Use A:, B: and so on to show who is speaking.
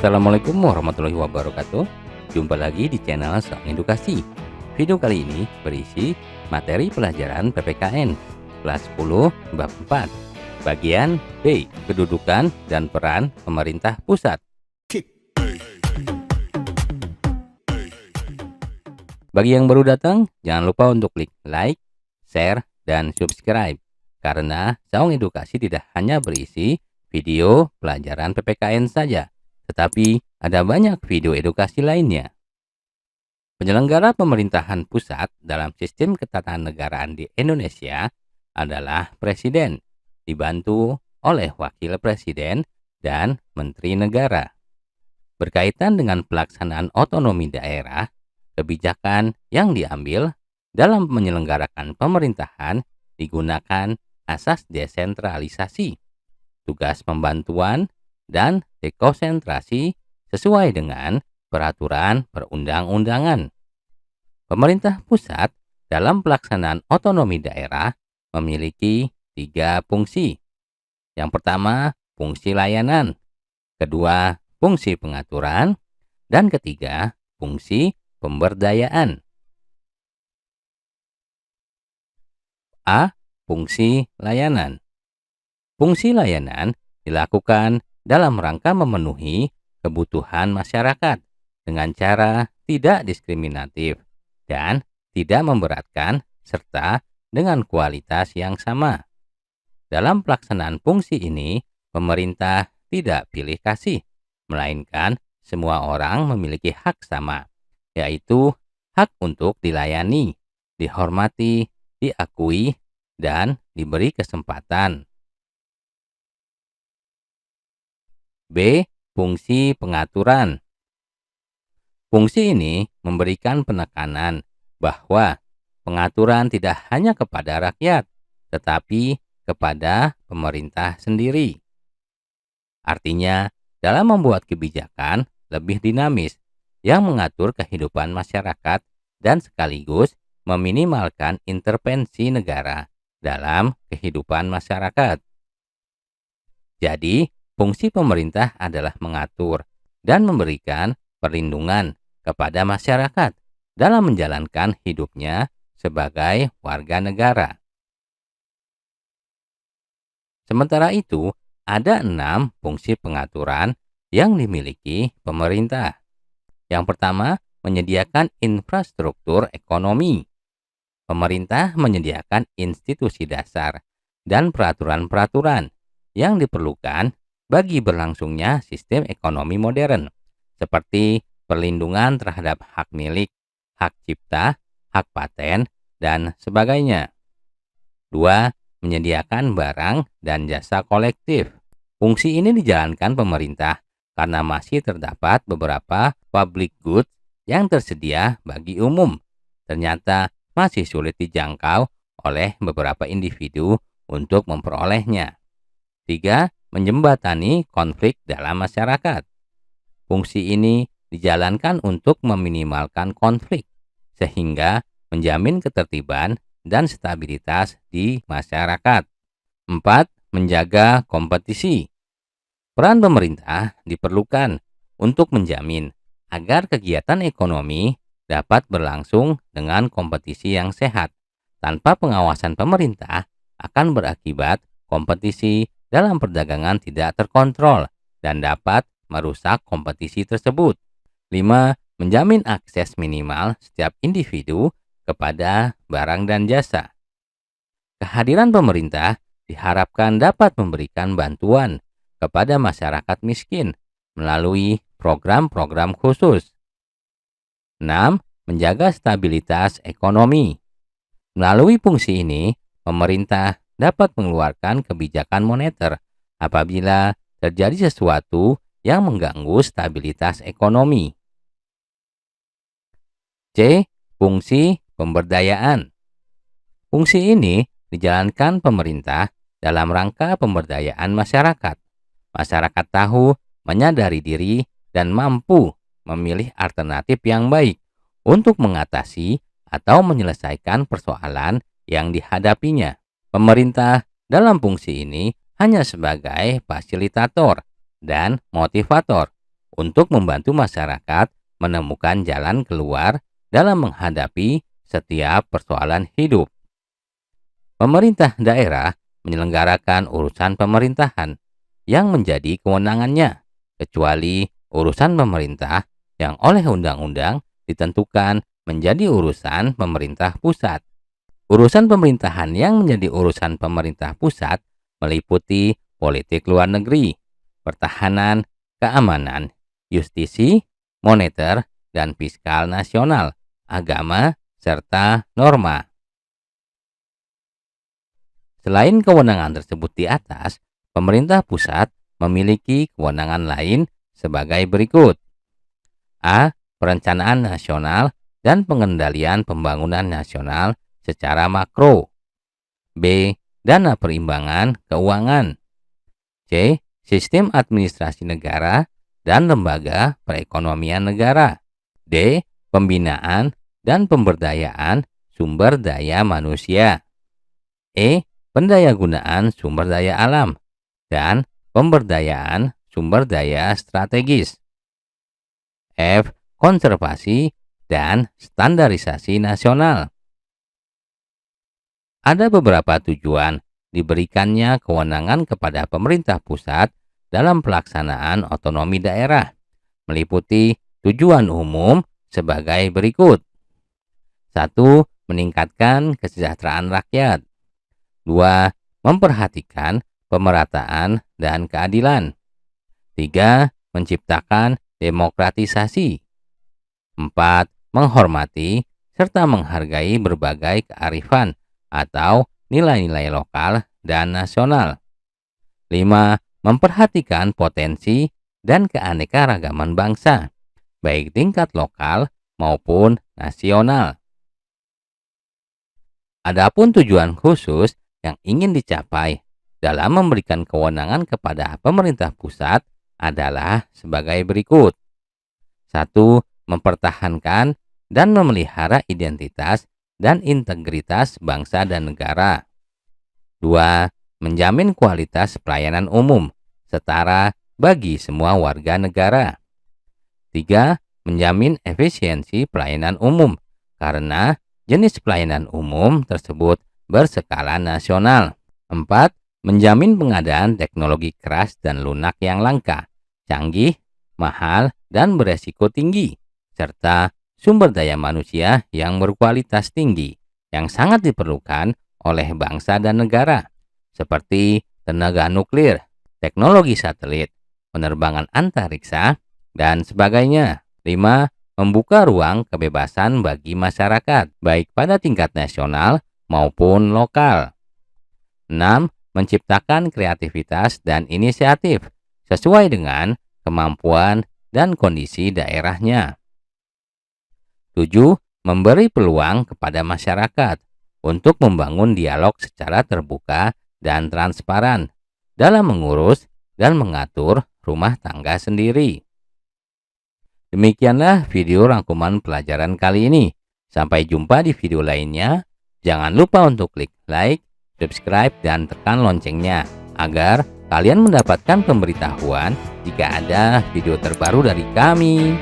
A: Assalamualaikum warahmatullahi wabarakatuh. Jumpa lagi di channel Sang Edukasi. Video kali ini berisi materi pelajaran PPKN kelas 10 bab 4 bagian B, kedudukan dan peran pemerintah pusat. Bagi yang baru datang, jangan lupa untuk klik like, share, dan subscribe, karena Saung Edukasi tidak hanya berisi video pelajaran PPKN saja, tetapi ada banyak video edukasi lainnya. Penyelenggara pemerintahan pusat dalam sistem ketatanegaraan di Indonesia adalah Presiden, dibantu oleh Wakil Presiden dan Menteri Negara. Berkaitan dengan pelaksanaan otonomi daerah, kebijakan yang diambil dalam menyelenggarakan pemerintahan digunakan asas desentralisasi, tugas pembantuan, dan dekonsentrasi sesuai dengan peraturan perundang-undangan. Pemerintah pusat dalam pelaksanaan otonomi daerah memiliki 3 fungsi. Yang pertama, fungsi layanan. Kedua, fungsi pengaturan. Dan ketiga, fungsi pemberdayaan. A. Fungsi layanan. Fungsi layanan dilakukan dalam rangka memenuhi kebutuhan masyarakat dengan cara tidak diskriminatif dan tidak memberatkan serta dengan kualitas yang sama. Dalam pelaksanaan fungsi ini, pemerintah tidak pilih kasih, melainkan semua orang memiliki hak sama, yaitu hak untuk dilayani, dihormati, diakui, dan diberi kesempatan. B. Fungsi pengaturan. Fungsi ini memberikan penekanan bahwa pengaturan tidak hanya kepada rakyat, tetapi kepada pemerintah sendiri. Artinya, dalam membuat kebijakan lebih dinamis yang mengatur kehidupan masyarakat dan sekaligus meminimalkan intervensi negara dalam kehidupan masyarakat. Jadi, fungsi pemerintah adalah mengatur dan memberikan perlindungan kepada masyarakat dalam menjalankan hidupnya sebagai warga negara. Sementara itu, ada 6 fungsi pengaturan yang dimiliki pemerintah. Yang pertama, menyediakan infrastruktur ekonomi. Pemerintah menyediakan institusi dasar dan peraturan-peraturan yang diperlukan bagi berlangsungnya sistem ekonomi modern, seperti perlindungan terhadap hak milik, hak cipta, hak paten, dan sebagainya. 2. Menyediakan barang dan jasa kolektif. Fungsi ini dijalankan pemerintah karena masih terdapat beberapa public goods yang tersedia bagi umum, ternyata masih sulit dijangkau oleh beberapa individu untuk memperolehnya. 3. Menjembatani konflik dalam masyarakat. Fungsi ini dijalankan untuk meminimalkan konflik, sehingga menjamin ketertiban dan stabilitas di masyarakat. 4. Menjaga kompetisi. Peran pemerintah diperlukan untuk menjamin agar kegiatan ekonomi dapat berlangsung dengan kompetisi yang sehat. Tanpa pengawasan pemerintah, akan berakibat kompetisi dalam perdagangan tidak terkontrol dan dapat merusak kompetisi tersebut. 5. Menjamin akses minimal setiap individu kepada barang dan jasa. Kehadiran pemerintah diharapkan dapat memberikan bantuan kepada masyarakat miskin melalui program-program khusus. 6. Menjaga stabilitas ekonomi. Melalui fungsi ini, pemerintah dapat mengeluarkan kebijakan moneter apabila terjadi sesuatu yang mengganggu stabilitas ekonomi. C. Fungsi pemberdayaan. Fungsi ini dijalankan pemerintah dalam rangka pemberdayaan masyarakat. Masyarakat tahu, menyadari diri, dan mampu memilih alternatif yang baik untuk mengatasi atau menyelesaikan persoalan yang dihadapinya. Pemerintah dalam fungsi ini hanya sebagai fasilitator dan motivator, untuk membantu masyarakat menemukan jalan keluar dalam menghadapi setiap persoalan hidup. Pemerintah daerah menyelenggarakan urusan pemerintahan yang menjadi kewenangannya, kecuali urusan pemerintah yang oleh undang-undang ditentukan menjadi urusan pemerintah pusat. Urusan pemerintahan yang menjadi urusan pemerintah pusat meliputi politik luar negeri, pertahanan, keamanan, justisi, moneter, dan fiskal nasional, agama, serta norma. Selain kewenangan tersebut di atas, pemerintah pusat memiliki kewenangan lain sebagai berikut. A. Perencanaan nasional dan pengendalian pembangunan nasional secara makro. B. Dana perimbangan keuangan. C. Sistem administrasi negara dan lembaga perekonomian negara. D. Pembinaan dan pemberdayaan sumber daya manusia. E. Pendayagunaan sumber daya alam dan pemberdayaan sumber daya strategis. F. Konservasi dan standarisasi nasional. Ada beberapa tujuan diberikannya kewenangan kepada pemerintah pusat dalam pelaksanaan otonomi daerah, meliputi tujuan umum sebagai berikut. 1. Meningkatkan kesejahteraan rakyat. 2. Memperhatikan pemerataan dan keadilan. 3. Menciptakan demokratisasi. 4. Menghormati serta menghargai berbagai kearifan atau nilai-nilai lokal dan nasional. 5. Memperhatikan potensi dan keanekaragaman bangsa, baik tingkat lokal maupun nasional. Adapun tujuan khusus yang ingin dicapai dalam memberikan kewenangan kepada pemerintah pusat adalah sebagai berikut. 1. Mempertahankan dan memelihara identitas dan integritas bangsa dan negara. 2. Menjamin kualitas pelayanan umum setara bagi semua warga negara. 3. Menjamin efisiensi pelayanan umum karena jenis pelayanan umum tersebut berskala nasional. 4. Menjamin pengadaan teknologi keras dan lunak yang langka, canggih, mahal, dan beresiko tinggi, serta sumber daya manusia yang berkualitas tinggi yang sangat diperlukan oleh bangsa dan negara, seperti tenaga nuklir, teknologi satelit, penerbangan antariksa, dan sebagainya. 5. Membuka ruang kebebasan bagi masyarakat, baik pada tingkat nasional maupun lokal. 6. Menciptakan kreativitas dan inisiatif sesuai dengan kemampuan dan kondisi daerahnya. 7. Memberi peluang kepada masyarakat untuk membangun dialog secara terbuka dan transparan dalam mengurus dan mengatur rumah tangga sendiri. Demikianlah video rangkuman pelajaran kali ini. Sampai jumpa di video lainnya. Jangan lupa untuk klik like, subscribe, dan tekan loncengnya agar kalian mendapatkan pemberitahuan jika ada video terbaru dari kami.